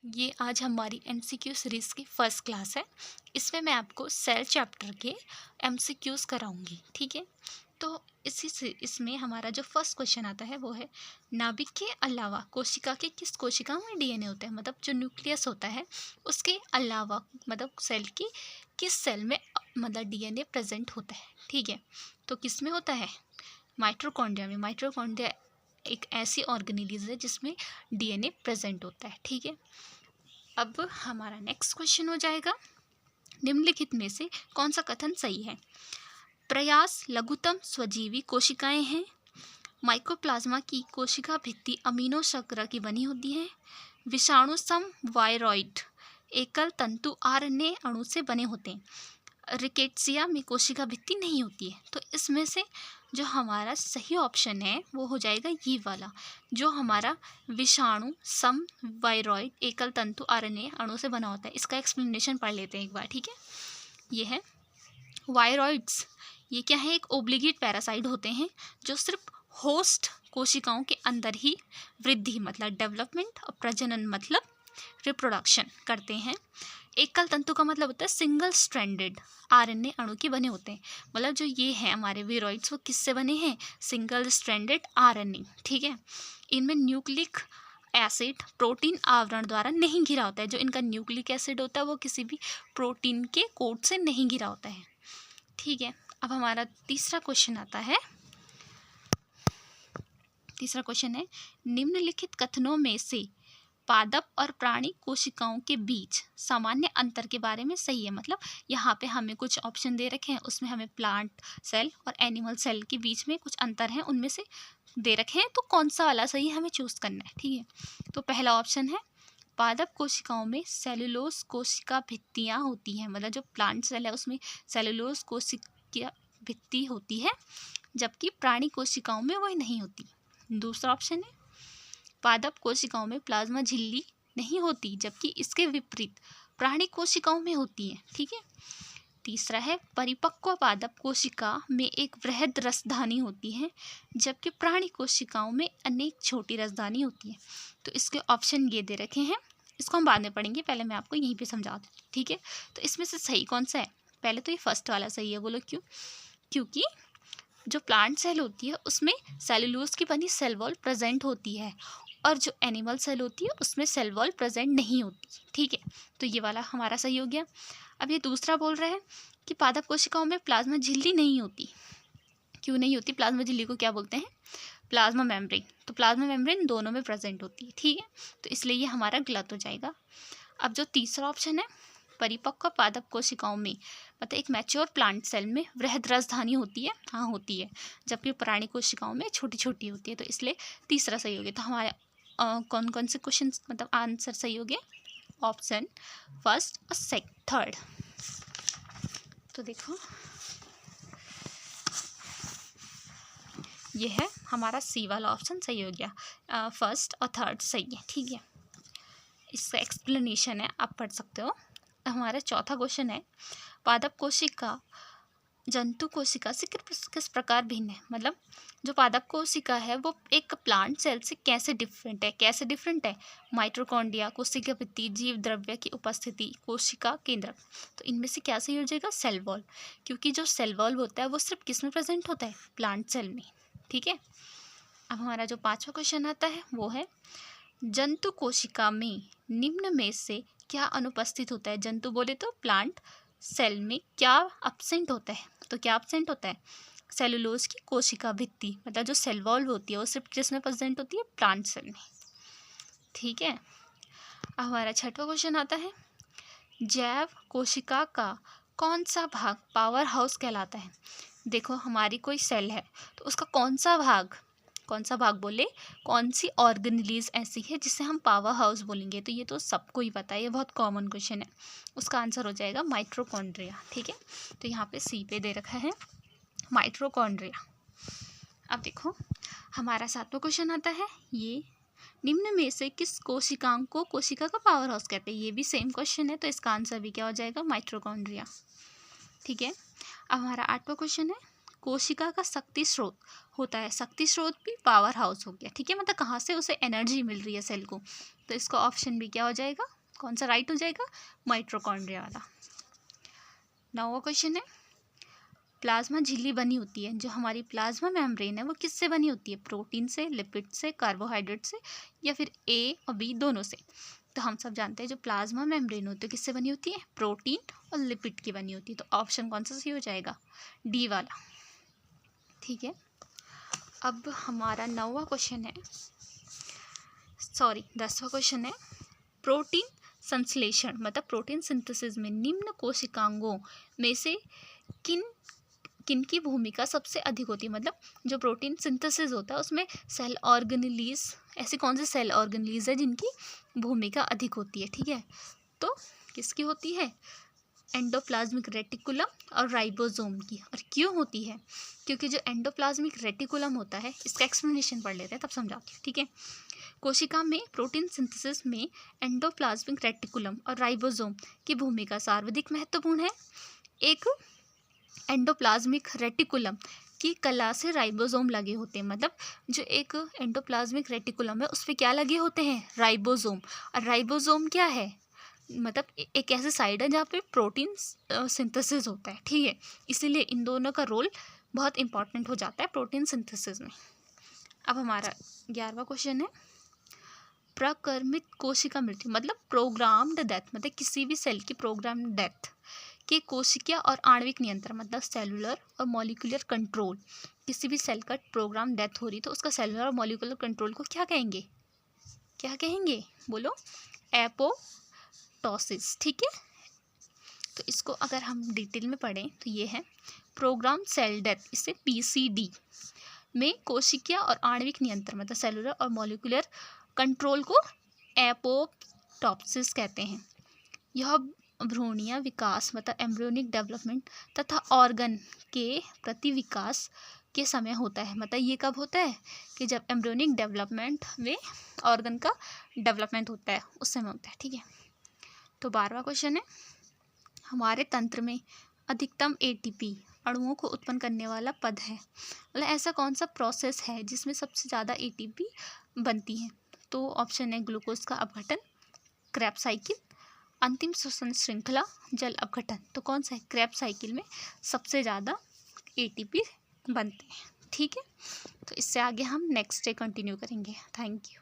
ये आज हमारी एमसीक्यू सीरीज़ की फर्स्ट क्लास है। इसमें मैं आपको सेल चैप्टर के एमसीक्यूज़ कराऊंगी, ठीक है। तो इसी से इसमें हमारा जो फर्स्ट क्वेश्चन आता है वो है, नाभिक के अलावा कोशिका के किस कोशिका में डीएनए होता है। मतलब जो न्यूक्लियस होता है उसके अलावा मतलब सेल की किस सेल में मतलब डीएनए प्रेजेंट होता है, ठीक है। तो किस में होता है? माइटोकॉन्ड्रिया में। माइटोकॉन्ड्रिया एक ऐसी ऑर्गेनेलिज है जिसमें डीएनए प्रेजेंट होता है, ठीक है। अब हमारा नेक्स्ट क्वेश्चन हो जाएगा, निम्नलिखित में से कौन सा कथन सही है? प्रयास लघुतम स्वजीवी कोशिकाएं हैं। माइकोप्लाज्मा की कोशिका भित्ति अमीनो शर्करा की बनी होती है। विषाणु सम वायरॉइड एकल तंतु आरएनए अणु से बने होते हैं। रिकेट्सिया में कोशिका भित्ति नहीं होती है। तो इसमें से जो हमारा सही ऑप्शन है वो हो जाएगा ये वाला, जो हमारा विषाणु सम वायरॉइड एकल तंतु आरएनए अणु से बना होता है। इसका एक्सप्लेनेशन पढ़ लेते हैं एक बार, ठीक है। ये है वायरॉइड्स। ये क्या है? एक ओब्लिगेट पैरासाइट होते हैं जो सिर्फ होस्ट कोशिकाओं के अंदर ही वृद्धि मतलब डेवलपमेंट और प्रजनन मतलब रिप्रोडक्शन करते हैं। एकल तंतु का मतलब होता है सिंगल स्ट्रैंडेड आरएनए अणु के बने होते हैं। मतलब जो ये हैं हमारे वीरोइड्स वो किससे बने हैं? सिंगल स्ट्रैंडेड आरएनए, ठीक है। इनमें न्यूक्लिक एसिड प्रोटीन आवरण द्वारा नहीं घिरा होता है। जो इनका न्यूक्लिक एसिड होता है वो किसी भी प्रोटीन के कोट से नहीं घिरा होता है, ठीक है। अब हमारा तीसरा क्वेश्चन आता है। तीसरा क्वेश्चन है, निम्नलिखित कथनों में से पादप और प्राणी कोशिकाओं के बीच सामान्य अंतर के बारे में सही है। मतलब यहाँ पे हमें कुछ ऑप्शन दे रखे हैं, उसमें हमें प्लांट सेल और एनिमल सेल के बीच में कुछ अंतर हैं, उनमें से दे रखे हैं। तो कौन सा वाला सही है हमें चूज़ करना है, ठीक है। तो पहला ऑप्शन है, पादप कोशिकाओं में सेलुलोज कोशिका भित्तियाँ होती हैं। मतलब जो प्लांट सेल है उसमें सेलुलोज कोशिका भित्ति होती है, जबकि प्राणी कोशिकाओं में वह नहीं होती। दूसरा ऑप्शन है, पादप कोशिकाओं में प्लाज्मा झिल्ली नहीं होती, जबकि इसके विपरीत प्राणी कोशिकाओं में होती है, ठीक है। तीसरा है, परिपक्व पादप कोशिका में एक वृहद रसधानी होती है, जबकि प्राणी कोशिकाओं में अनेक छोटी रसधानी होती है। तो इसके ऑप्शन ये दे रखे हैं, इसको हम बाद में पढ़ेंगे, पहले मैं आपको यहीं पे समझा दूँ, ठीक है। तो इसमें से सही कौन सा है? पहले तो ये फर्स्ट वाला सही है। बोलो क्यों? क्योंकि जो प्लांट सेल होती है उसमें सेलुलोज की बनी सेल वॉल प्रेजेंट होती है, और जो एनिमल सेल होती है उसमें सेल वॉल प्रेजेंट नहीं होती, ठीक है। तो ये वाला हमारा सही हो गया। अब ये दूसरा बोल रहा है कि पादप कोशिकाओं में प्लाज्मा झिल्ली नहीं होती। क्यों नहीं होती? प्लाज्मा झिल्ली को क्या बोलते हैं? Plasma membrane. तो प्लाज्मा मेम्ब्रेन दोनों में प्रेजेंट होती है, ठीक है। तो इसलिए ये हमारा गलत हो जाएगा। अब जो तीसरा ऑप्शन है, परिपक्व पादप कोशिकाओं में मतलब एक मैच्योर प्लांट सेल में वृहद रसधानी होती है, हाँ होती है, जबकि प्राणी कोशिकाओं में छोटी छोटी होती है। तो इसलिए तीसरा सही हो गया। तो हमारे कौन कौन से क्वेश्चन मतलब आंसर सही हो गए? ऑप्शन फर्स्ट और थर्ड। तो देखो ये है हमारा सी वाला ऑप्शन सही हो गया, फर्स्ट और थर्ड सही है, ठीक है। इसका एक्सप्लेनेशन है, आप पढ़ सकते हो। हमारा चौथा क्वेश्चन है, पादप कोशिका जंतु कोशिका से किस प्रकार भिन्न है। मतलब जो पादप कोशिका है वो एक प्लांट सेल से कैसे डिफरेंट है? कैसे डिफरेंट है? माइटोकॉन्ड्रिया, कोशिका भित्ति, जीव द्रव्य की उपस्थिति, कोशिका केंद्रक। तो इनमें से क्या सही हो जाएगा? Cell wall. क्योंकि जो सेल वॉल होता है वो सिर्फ किस में प्रेजेंट होता है? प्लांट सेल में, ठीक है। अब हमारा जो पांचवा क्वेश्चन आता है वो है, जंतु कोशिका में निम्न में से क्या अनुपस्थित होता है? जंतु बोले तो प्लांट सेल में क्या अब्सेंट होता है? तो क्या अब्सेंट होता है? सेलुलोज की कोशिका भित्ति। मतलब जो सेल वॉल होती है वो सिर्फ किस में प्रेजेंट होती है? प्लांट सेल में, ठीक है। अब हमारा छठवां क्वेश्चन आता है, जैव कोशिका का कौन सा भाग पावर हाउस कहलाता है? देखो हमारी कोई सेल है तो उसका कौन सा भाग बोले, कौन सी ऑर्गेनेलिज ऐसी है जिसे हम पावर हाउस बोलेंगे? तो ये तो सबको ही पता है, ये बहुत कॉमन क्वेश्चन है। उसका आंसर हो जाएगा माइटोकॉन्ड्रिया, ठीक है। तो यहाँ पे सी पे दे रखा है माइटोकॉन्ड्रिया। अब देखो हमारा सातवां क्वेश्चन आता है, ये निम्न में से किस कोशिकांग को कोशिका का पावर हाउस कहते हैं? ये भी सेम क्वेश्चन है, तो इसका आंसर भी क्या हो जाएगा? माइटोकॉन्ड्रिया, ठीक है। अब हमारा आठवां क्वेश्चन है, कोशिका का शक्ति स्रोत होता है। शक्ति स्रोत भी पावर हाउस हो गया, ठीक है, मतलब कहाँ से उसे एनर्जी मिल रही है सेल को। तो इसका ऑप्शन भी क्या हो जाएगा, कौन सा राइट हो जाएगा, माइटोकॉन्ड्रिया वाला। 9वां क्वेश्चन है, प्लाज्मा झिल्ली बनी होती है, जो हमारी प्लाज्मा मेम्ब्रेन है वो किससे बनी होती है, प्रोटीन से, लिपिड से, कार्बोहाइड्रेट से, या फिर ए और बी दोनों से। तो हम सब जानते हैं जो प्लाज्मा मेम्ब्रेन होती है किससे बनी होती है, प्रोटीन और लिपिड की बनी होती है। तो ऑप्शन कौन सा सही हो जाएगा, डी वाला, ठीक है। अब हमारा 10वां क्वेश्चन है, प्रोटीन संश्लेषण मतलब प्रोटीन सिंथेसिस में निम्न कोशिकांगों में से किन की भूमिका सबसे अधिक होती है। मतलब जो प्रोटीन सिंथेसिस होता है उसमें सेल ऑर्गेनेलीज, ऐसी कौन सी सेल ऑर्गेनेलीज है जिनकी भूमिका अधिक होती है, ठीक है। तो किसकी होती है, एंडोप्लाज्मिक रेटिकुलम और राइबोसोम की। और क्यों होती है, क्योंकि जो एंडोप्लाज्मिक रेटिकुलम होता है, इसका एक्सप्लेनेशन पढ़ लेते हैं तब समझाती हूँ, ठीक है। कोशिका में प्रोटीन सिंथेसिस में एंडोप्लाज्मिक रेटिकुलम और राइबोसोम की भूमिका सर्वाधिक महत्वपूर्ण है। एक एंडोप्लाज्मिक रेटिकुलम की कला से राइबोसोम लगे होते हैं, मतलब जो एक एंडोप्लाज्मिक रेटिकुलम है उस पर क्या लगे होते हैं, राइबोसोम। और राइबोसोम क्या है, मतलब एक ऐसे साइड है जहाँ पे प्रोटीन सिंथेसिस होता है, ठीक है। इसीलिए इन दोनों का रोल बहुत इंपॉर्टेंट हो जाता है प्रोटीन सिंथेसिस में। अब हमारा 11वां क्वेश्चन है, प्रकर्मित कोशिका मृत्यु मतलब प्रोग्राम्ड डेथ, मतलब किसी भी सेल की प्रोग्राम्ड डेथ के कोशिकीय और आणविक नियंत्रण मतलब सेलुलर और मॉलिक्यूलर कंट्रोल। किसी भी सेल का प्रोग्राम डेथ हो रही तो उसका सेलुलर और मॉलिक्यूलर कंट्रोल को क्या कहेंगे, क्या कहेंगे, बोलो, एपोप्टोसिस, ठीक है। तो इसको अगर हम डिटेल में पढ़ें तो ये है प्रोग्राम सेल डेथ, इसे पीसीडी में कोशिकीय और आणविक नियंत्रण मतलब सेलुलर और मॉलिक्यूलर कंट्रोल को एपोप्टोसिस कहते हैं। यह भ्रूणीय विकास मतलब एम्ब्रियोनिक डेवलपमेंट तथा ऑर्गन के प्रति विकास के समय होता है। मतलब ये कब होता है कि जब एम्ब्रियोनिक डेवलपमेंट में ऑर्गन का डेवलपमेंट होता है उस समय होता है, ठीक है। तो 12वां क्वेश्चन है, हमारे तंत्र में अधिकतम एटीपी अणुओं को उत्पन्न करने वाला पद है, मतलब ऐसा कौन सा प्रोसेस है जिसमें सबसे ज़्यादा एटीपी बनती है। तो ऑप्शन है ग्लूकोज का अपघटन, क्रेब्स साइकिल, अंतिम श्वसन श्रृंखला, जल अपघटन। तो कौन सा है, क्रेब्स साइकिल में सबसे ज़्यादा एटीपी बनते हैं, ठीक है। तो इससे आगे हम नेक्स्ट डे कंटिन्यू करेंगे। Thank you.